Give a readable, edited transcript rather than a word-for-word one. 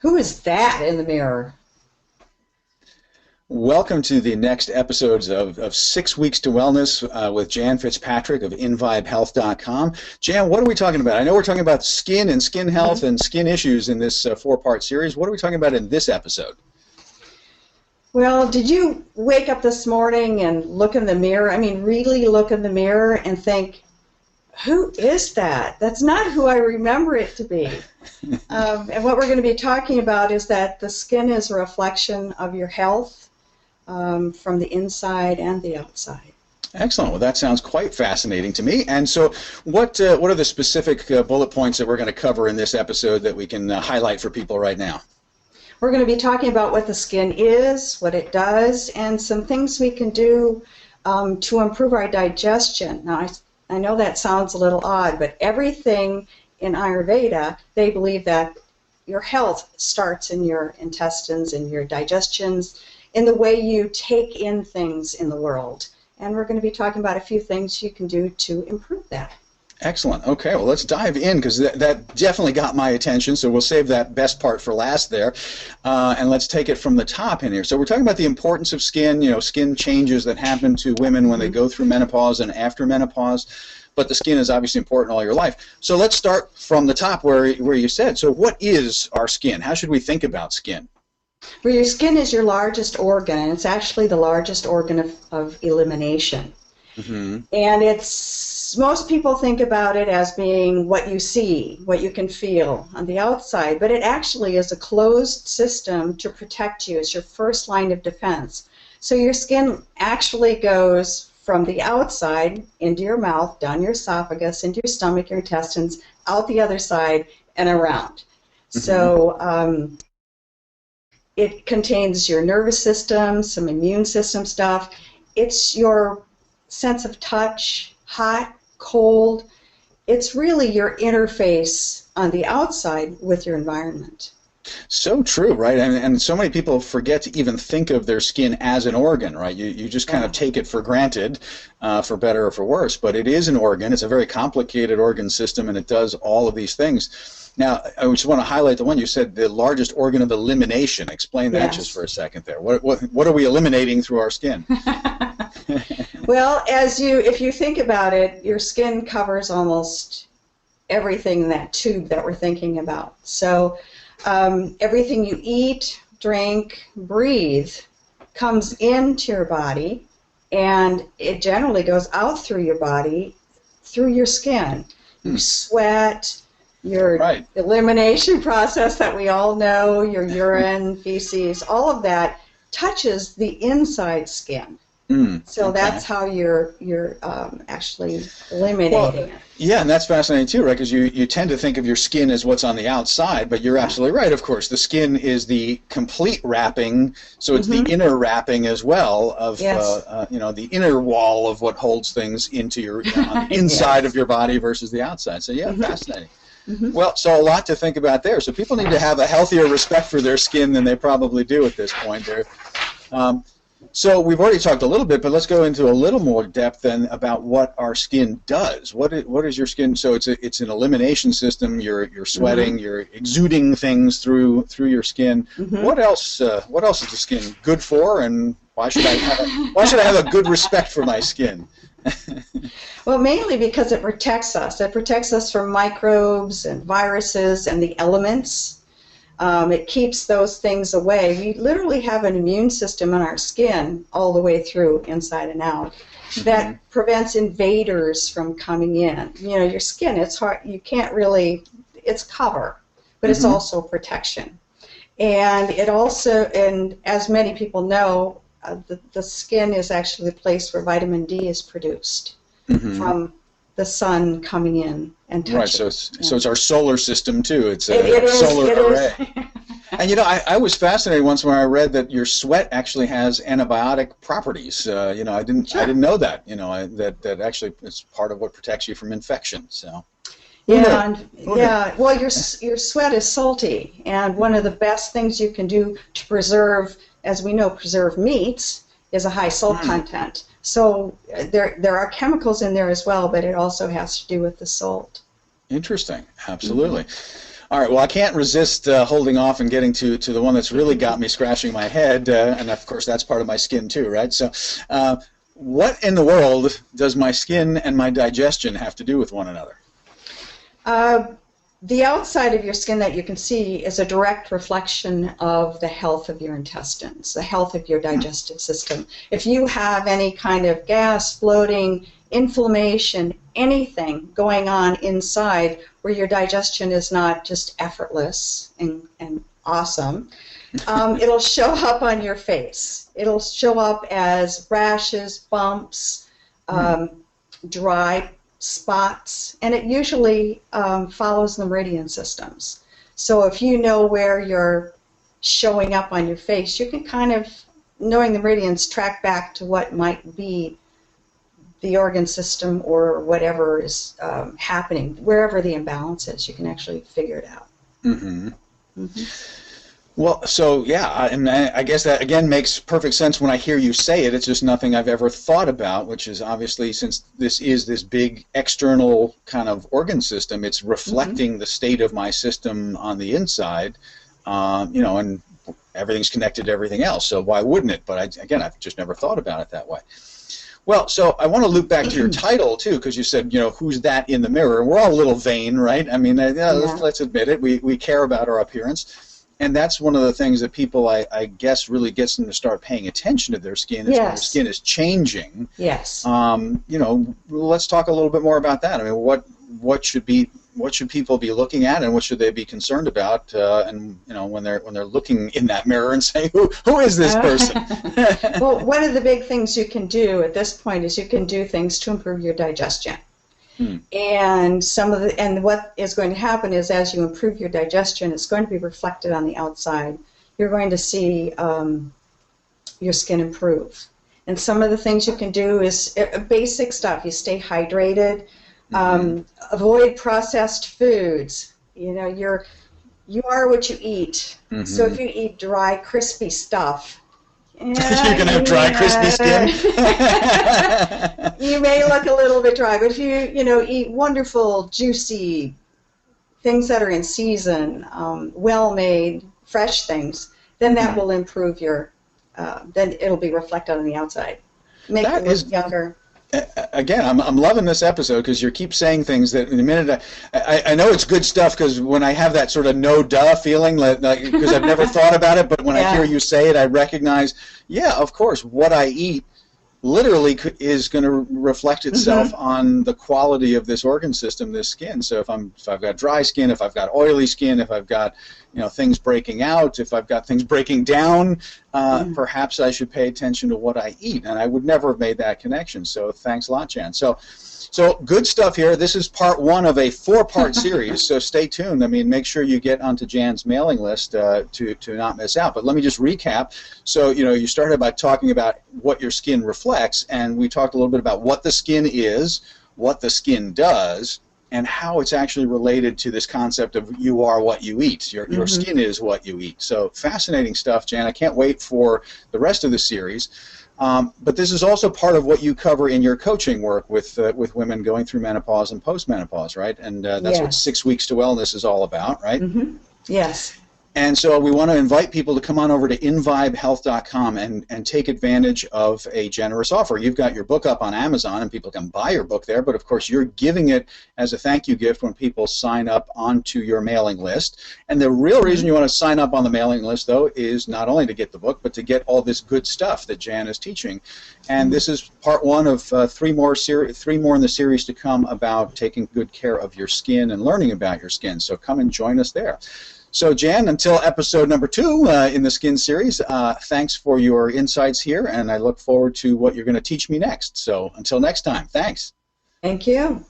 Who is that in the mirror? Welcome to the next episodes of 6 Weeks to Wellness with Jan Fitzpatrick of inVibeHealth.com. Jan, what are we talking about? I know we're talking about skin and skin health and skin issues in this four-part series. What are we talking about in this episode? Well, did you wake up this morning and look in the mirror? I mean, really look in the mirror and think, who is that? That's not who I remember it to be. And what we're going to be talking about is that the skin is a reflection of your health from the inside and the outside. Excellent. Well, that sounds quite fascinating to me. And so what are the specific bullet points that we're going to cover in this episode that we can highlight for people right now? We're going to be talking about what the skin is, what it does, and some things we can do to improve our digestion. Now, I know that sounds a little odd, but everything in Ayurveda, they believe that your health starts in your intestines, in your digestions, in the way you take in things in the world. And we're going to be talking about a few things you can do to improve that. Excellent. Okay, well, let's dive in because that definitely got my attention, so we'll save that best part for last there. And let's take it from the top in here. So we're talking about the importance of skin, skin changes that happen to women when they go through menopause and after menopause, but the skin is obviously important all your life. So let's start from the top where you said, so what is our skin? How should we think about skin? Well, your skin is your largest organ, and it's actually the largest organ of elimination. Mm-hmm. And most people think about it as being what you see, what you can feel on the outside, but it actually is a closed system to protect you. It's your first line of defense. So your skin actually goes from the outside into your mouth, down your esophagus, into your stomach, your intestines, out the other side, and around. Mm-hmm. So it contains your nervous system, some immune system stuff. It's your sense of touch, hot, cold. It's really your interface on the outside with your environment. So true, right? And so many people forget to even think of their skin as an organ, right? You just kind of take it for granted, for better or for worse, but it is an organ. It's a very complicated organ system, and it does all of these things. Now, I just want to highlight the one you said, the largest organ of elimination. Explain that just for a second there. What are we eliminating through our skin? Well, if you think about it, your skin covers almost everything in that tube that we're thinking about. So everything you eat, drink, breathe comes into your body, and it generally goes out through your body, through your skin. You sweat, your elimination process that we all know, your urine, feces, all of that touches the inside skin. So that's how you're actually eliminating it. Yeah, and that's fascinating too, right? Because you tend to think of your skin as what's on the outside, but you're absolutely right, of course. The skin is the complete wrapping, so it's the inner wrapping as well of, the inner wall of what holds things into your on the inside of your body versus the outside. So yeah, fascinating. Well, so a lot to think about there. So people need to have a healthier respect for their skin than they probably do at this point there. So we've already talked a little bit, but let's go into a little more depth then about what our skin does. What is your skin? So it's an elimination system. You're sweating. You're exuding things through your skin. What else? What else is the skin good for? And why should I have a good respect for my skin? Well, mainly because it protects us. It protects us from microbes and viruses and the elements. It keeps those things away. We literally have an immune system in our skin all the way through, inside and out, that prevents invaders from coming in. Your skin, it's hard, you can't really, it's cover, but it's also protection. And it also, and as many people know, the skin is actually the place where vitamin D is produced from the sun coming in and touching. Right, so it's our solar system too. It's a solar array. And I was fascinated once when I read that your sweat actually has antibiotic properties. I didn't know that. That actually is part of what protects you from infection. So. Well, your sweat is salty, and one of the best things you can do to preserve, as we know, preserve meats is a high salt content. So there are chemicals in there as well, but it also has to do with the salt. Interesting. Absolutely. All right, well, I can't resist holding off and getting to the one that's really got me scratching my head, and of course that's part of my skin too, right? So what in the world does my skin and my digestion have to do with one another? The outside of your skin that you can see is a direct reflection of the health of your intestines, the health of your digestive system. If you have any kind of gas, bloating, inflammation, anything going on inside where your digestion is not just effortless and awesome, it'll show up on your face. It'll show up as rashes, bumps, dry spots, and it usually follows the meridian systems. So if you know where you're showing up on your face, you can kind of, knowing the meridians, track back to what might be the organ system or whatever is happening. Wherever the imbalance is, you can actually figure it out. Mm-hmm. Mm-hmm. Well, so yeah, and I guess that again makes perfect sense when I hear you say it. It's just nothing I've ever thought about, which is obviously, since this is this big external kind of organ system, it's reflecting the state of my system on the inside, you know, and everything's connected to everything else, so why wouldn't it? But again, I've just never thought about it that way. Well, so I want to loop back to your title, too, because you said, you know, who's that in the mirror? We're all a little vain, right? I mean, let's admit it. We care about our appearance. And that's one of the things that people, I guess, really gets them to start paying attention to their skin, is when their skin is changing. Yes. You know, let's talk a little bit more about that. I mean, what should people be looking at, and what should they be concerned about? And you know, when they're looking in that mirror and saying, who is this person? Well, one of the big things you can do at this point is you can do things to improve your digestion. And what is going to happen is, as you improve your digestion, it's going to be reflected on the outside. You're going to see your skin improve. And some of the things you can do is basic stuff. You stay hydrated, avoid processed foods. You know, you are what you eat. So if you eat dry, crispy stuff, you're going to have dry, crispy skin. You may look a little bit dry, but if you eat wonderful, juicy things that are in season, well-made, fresh things, then that will improve your. Then it'll be reflected on the outside. Make you look younger. Again, I'm loving this episode because you keep saying things that in a minute I know it's good stuff, because when I have that sort of no-duh feeling, because I've never thought about it, but when I hear you say it, I recognize, yeah, of course, what I eat literally is going to reflect itself on the quality of this organ system, this skin. So if I've got dry skin, if I've got oily skin, if I've got things breaking out, if I've got things breaking down, perhaps I should pay attention to what I eat. And I would never have made that connection. So thanks a lot, Jan. So good stuff here. This is part one of a 4-part series, so stay tuned. I mean, make sure you get onto Jan's mailing list to not miss out. But let me just recap. So, you started by talking about what your skin reflects, and we talked a little bit about what the skin is, what the skin does, and how it's actually related to this concept of you are what you eat. Your skin is what you eat. So fascinating stuff, Jan. I can't wait for the rest of the series. But this is also part of what you cover in your coaching work with women going through menopause and post-menopause, right? And that's what 6 Weeks to Wellness is all about, right? Yes. And so we want to invite people to come on over to invibehealth.com and take advantage of a generous offer. You've got your book up on Amazon, and people can buy your book there, but of course you're giving it as a thank you gift when people sign up onto your mailing list. And the real reason you want to sign up on the mailing list, though, is not only to get the book, but to get all this good stuff that Jan is teaching. And this is part one of three more in the series to come about taking good care of your skin and learning about your skin. So come and join us there. So, Jan, until episode number 2 in the Skin series, thanks for your insights here, and I look forward to what you're going to teach me next. So, until next time, thanks. Thank you.